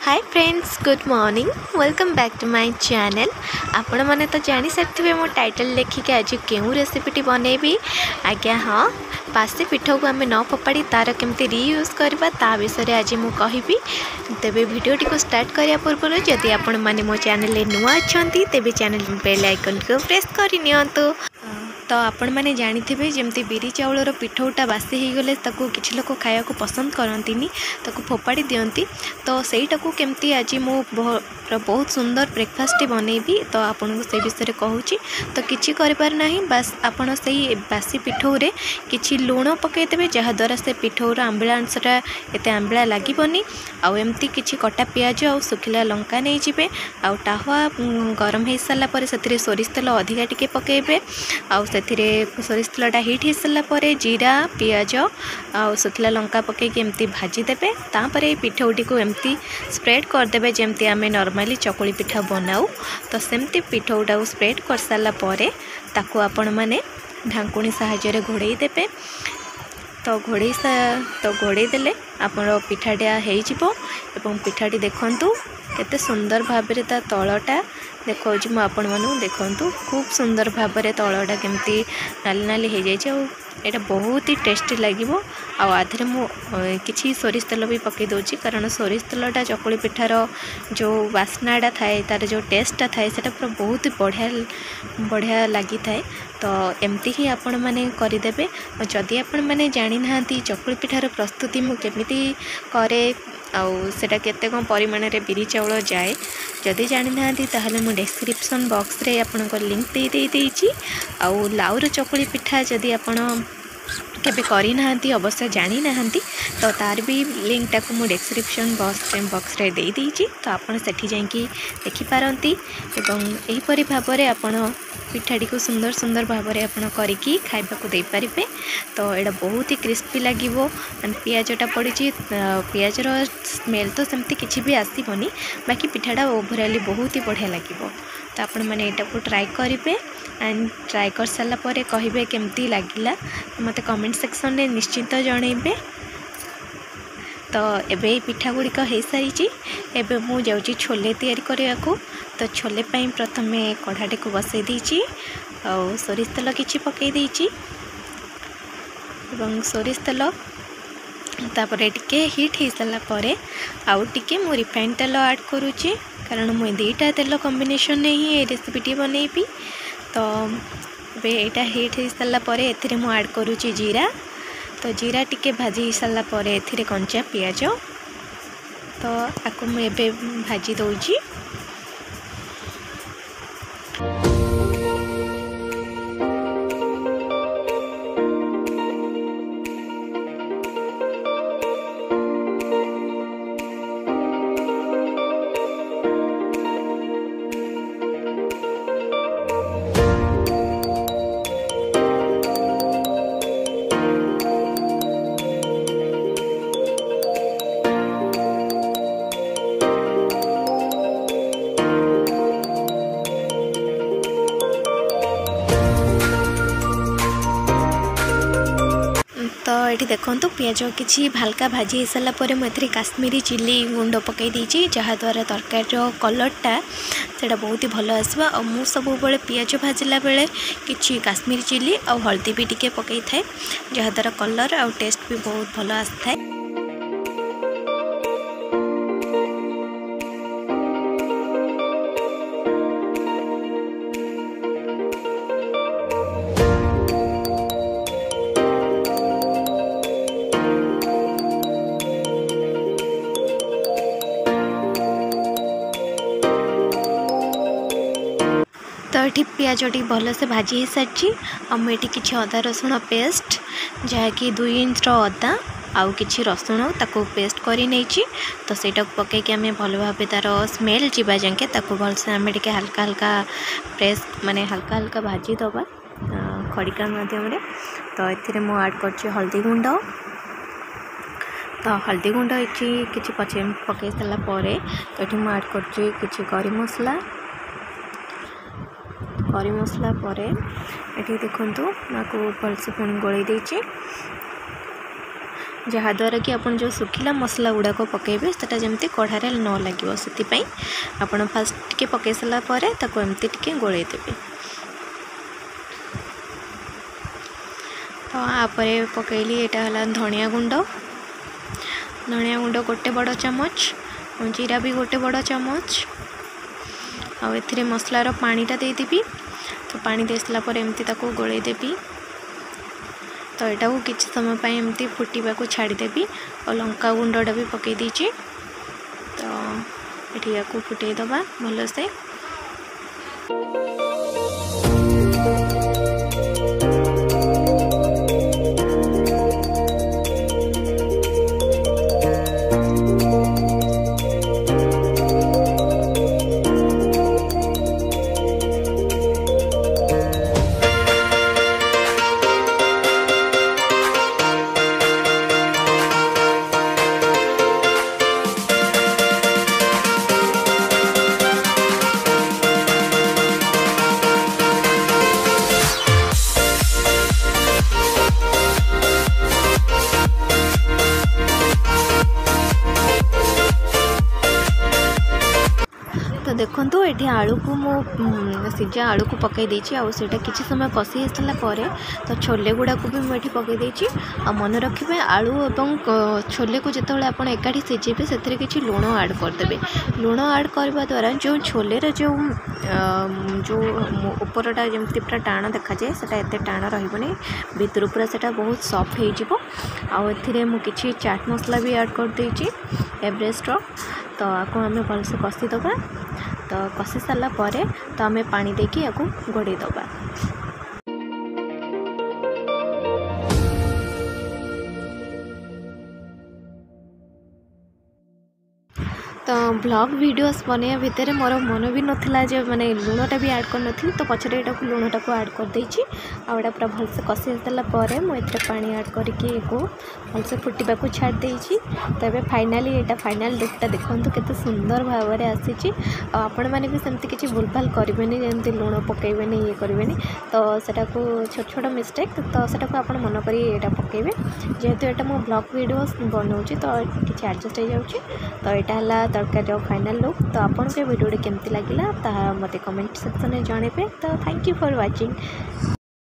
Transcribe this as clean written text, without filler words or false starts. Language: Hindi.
Hi friends, good morning. Welcome back to my channel. आपण मैंने तो जानी सारे मो टाइटल लिखिके आज क्यों रेसिपीटी बनैबी। आज्ञा हाँ, बासी पिठा को आम न फोपाड़ी तार केमती रीयूज करवा ता विषय आज मुझे कहबी। तेबे वीडियोटी को स्टार्ट करिया पूर्व जदि आपण माने मो चैनल नुआ अच्छा तेबे चैनल बेल आइकन को प्रेस कर नियंतु। तो आपण मैंने जानी जमती बिरी चाउलर पिठौटा बासी हो गले किसी लोग खाया को पसंद करती फोपाड़ी दियंती। तो सहीटा को केमती आज मो बहुत सुंदर ब्रेकफास्ट बनैबी। तो आपन को से विषय कहूँ तो किसी कर ना, बास आपड़ से बासी पिठौरे किसी लुण पकईदे जहाद्वारा से पिठौर आंबिला अंशटा एत आंबिला लगभनी। आमती किसी कटा पियाज आ सुखिला लंका नहीं जाए। आउ टावा गरम हो सारापर से सोरिष तेल अधिका टिके पकेबे। आउ से सोरिष तेलटा हिट हो सारापर जीरा पियाज आ सुखिला लंका पकईकि एमती भाजीदेवे। तापर ये पिठौटी को एमती स्प्रेड करदे जमती आम नॉर्मली चकुली पिठा बनाऊ। तो सेमती पिठौटा को स्प्रेड कर सारापर ताकू आपण मैंने ढांकुणी साहाय्य घोड़े देवे। तो घोड़े देले आपन पिठाटिया हो पिठाटी देखंतु केते सुंदर भाव में ता तलटा देखो मु आपण मानु देखंतु खूब सुंदर भाव में तलटा केमती नाली नाली हो जाए। एटा बहुत ही टेस्टी लगिवो। आधे मु किसी सोरिष तेल भी पकई दूची कारण सोरिष तेलटा चकुली पिठार जो वासनाटा थाए तार जो टेस्टटा थाए सेटा पूरा बहुत ही बढ़िया लगी थाए। तो एमती ही आपण मैंने करदेवे। जदि आपण मैंने जानी ना चकुली पिठार प्रस्तुति मु केमिति करे आउ सेटा केते कम परिमाण रे बिरी चाउल जाए जदि जानी ना ताहले मु डिस्क्रिप्शन बॉक्स रे आपण को लिंक दे देइची। आउ लाउर चकुली पिठा जदि आपण केबे करी नाहंती अवश्य जानी नाहंती तो तार भी लिंकटा को मु डिस्क्रिप्शन बॉक्स रे दे देइची। तो आपण सेठी जाईकी देखि पारंती एवं एही परि भाबरे आपण पिठाटी को सुंदर सुंदर भाव में आप करिकी खाइबा को दे पारिबे। तो एटा बहुत ही क्रिस्पी लगिवो। पियाजटा पड़ी पियाजर स्मेल तो सेमती किसी भी आसबनी, बाकी पिठाटा ओवरऑल बहुत ही बढ़िया लगिवो। तो आपण मैंने एटा को ट्राई करेंगे एंड ट्राई कर सारा पर कहे केमती लगिला मते कमेंट सेक्शन में निश्चिंत जनइबे। तो एबे पिठा गुड़िक हो सारी एबे मु जाउची छोले तैयारी करने को। तो छोले पाई प्रथमे कढ़ाटे को बसई देइची और सोरिष तेल किछि पकई देइची एवं सोरिष तेल तापर टिके हिट हो सारा पर आउ टिके मु रिफाइंड तेल ऐड करूची कारण मु दुईटा तेल कॉम्बिनेशन ने ही ये रेसिपीटी बनैबी। तो एबे एटा हिट हो सारा पर एथिरे मु ऐड करूची जीरा। तो जीरा टिके भाजी सारा पर एथिरे कंचा पियाज तो आपको मुझे भाजी दौची। तो ये देखो पियाज किसी हल्का भाजी हो सारापर मुझे काश्मीरी चिली गुंड पकई देइची जहाद्वारा तरकारी कलरटा सेटा बहुत ही भल आसवा। और मु सब बेले पियाज भाजला बेले किसी काश्मीरी चिली और हल्दी भी टिके पकई थाए जहाद्वारा कलर और टेस्ट भी बहुत भल आसଥାଏ। तो ये पियाजटी भल से भाजी हो सारी मुझे किसी अदा रसुण पेस्ट जहाँकि 2 इंच अदा आउ किसी रसुण ताको पेस्ट करी नहीं। तो सेटा पकईकि आम भल भाव तार स्मेल जावा जाके भलसे आम टे हल्का हल्का प्रेस माने हल्का हल्का भाजी दबा खड़िका मध्यम। तो ये मुझे ऐड कर हल्दी गुंड। तो हल्दी गुंड ये किसी पचे पकई सारापर तो ये मुझे ऐड कर किसी करी मसला पर ये देखो भलसे पुणी गोल देची। जहाँद्वारा कि आप जो सुखिला मसला गुड़ाक पकेबे सेटा जमती कढ़ारे न लगे से आपण फास्ट टिके पकई सारा पर एमती टिके गोलई देबे। तो आपरे पकईली यहाँ धनिया गुंड गोटे बड़ चामच, जीरा भी गोटे बड़ चामच, आउ एथिरे मसलार पानीटा देदेवी। तो पानी दे सारा पर एमती ताको गोलई देवी। तो यहाँ को किसी समय पर एमती फुटा को छाड़देवी और लंका गुंडा भी पकई देची। तो ये को फुटे दबा भल से। तो देखो ये आलू को मु सीझा आलू को पकई देछि आ सेटा किछि समय कषि सारा पर तो छोले गुड़ा को भी मुझे पकई देछि। आ मन रखिबे आलू एवं छोले को जितेबाला आप एकाठी सीझेबे से किछि लुण ऐड करदेबे। लुण ऐड करबा द्वारा जो छोलेर जो उपरटा जमती पूरा टाण देखा जाए सेटा एते टाण रहिबनी, भितर पूरा सेटा बहुत सॉफ्ट हो जिवो। आ एथिरे मु किछि चाट मसला भी ऐड कर देछि एवरेस्ट रो। तो आपको आम भलसे कषी दबा। तो कषी सारा पर तो आम पानी देकी आपको घोड़े दबा। तो ब्लॉग वीडियोस बनैया भितर मोर मन भी नाला जे माने लुणटा भी ऐड कर नथि। तो पछरे एटा को लुणटा को ऐड कर देछि। आ एटा पूरा भलसे कषि सारा पर मु एथे पानी ऐड करके को भलसे फुटिबा को छाड़ देछि। तो एबे फाइनली एटा फाइनल लुकटा देखंतु केते सुंदर भाव में आसीछि। आपण माने भी सेमति किछि भूलभाल करिवेनी, जेमति लुण पकेइबेनी ये करिवेनी। तो सेटा को छोट छोट मिस्टेक तो सेटा को आपण मन करी एटा पकेइबे। जेहेतु एटा मो ब्लॉग वीडियोस बनाउछि तो किछि एडजस्ट हो जाउछि। तो एटा हला तड़का फाइनल लुक। तो आपन के वीडियो केमती लगिला ता मते कमेंट सेक्शन में जणेबे। तो थैंक यू फॉर वाचिंग।